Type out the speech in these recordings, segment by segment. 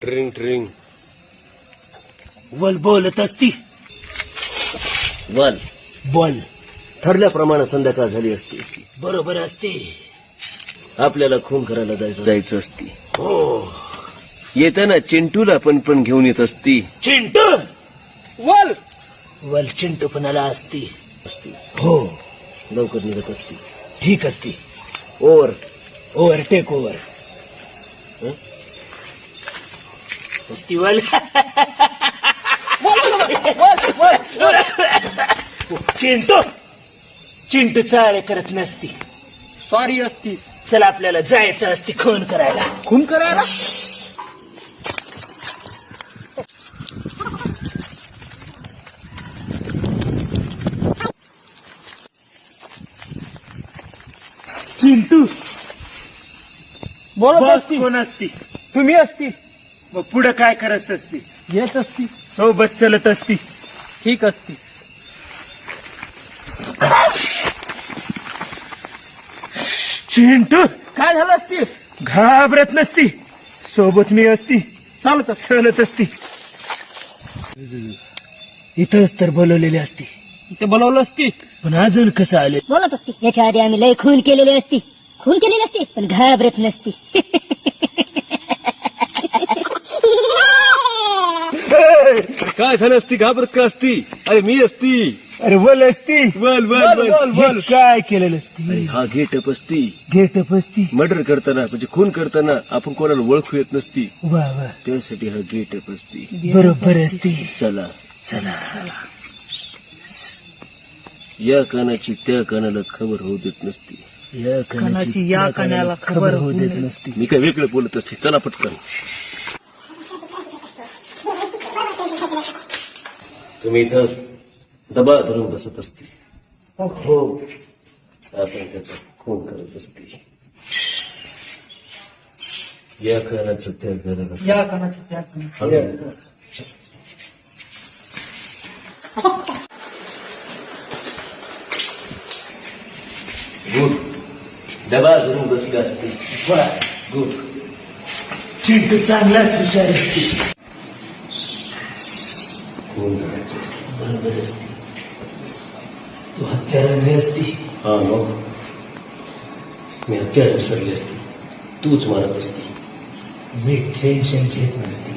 ट्रिंग ट्रिंग वल बोलत असती. वल बॉल ठरल्याप्रमाणे संध्याकाळ झाली असती. बरोबर असते. आपल्याला खून करायला जायचं असती. हो. येताना चिंटूला पण घेऊन येत असती. चिंटू वल वल चिंटूपणाला असती. हो. लवकर निघत असती. ठीक असती. Over over take over. वल चिंटू चिंटू चाळे करत नसती. सॉरी असती. चला आपल्याला जायचं असती खून करायला. खून करायला. चिंटू बोलत बॉस असती. कोण असती? तुम्ही असती. मग पुढे काय करत असती? येत असती. सोबत चलत असती. ठीक असती. चिंटू काय झालं असती? घाबरत नसती. सोबत मी असती. चालत चलत असती. इथंच तर बोलवलेली असती. ते बोलावलं असती. पण अजून कसं आले? बोलत असते याच्या आधी आम्ही लय खून केलेली असती. खून केलेली असती पण घाबरत नसती. काय झालं असती? घाबरत का असती? अरे मी असती. अरे बोल असती. वल हे काय केलेलं असती? हा गेटअप असती. गेटअप असती. मर्डर करताना म्हणजे खून करताना आपण कोणाला ओळखू येत नसती. वा वा त्यासाठी हा गेटअप असती. बरोबर असती. चला चला. या कानाची त्या कानाला खबर होऊ देत नसती. या कानाची या कानाला खबर होऊ देत नसती. मी काय वेगळं बोलत असते. चला पटकन. तुम्ही इथं दबा धरून बसत असते. हो. आपण त्याचा खून करत असते. या कानाचं त्या कानाला. या कानाची त्या कानाला. गुड. डबा धरून बसली असते. वा गुड. चिंटू चांगलाच हुशार असती. खून करायचं असते. बरोबर असती. तू हत्यारांनी असती. हा मग मी हत्यार विसरली असती. तूच मारत असती. मी टेन्शन घेत नसती.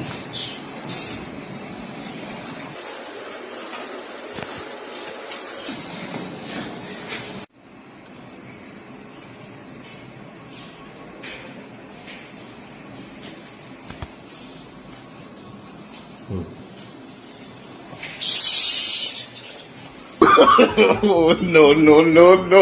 Oh, no, no, no, no.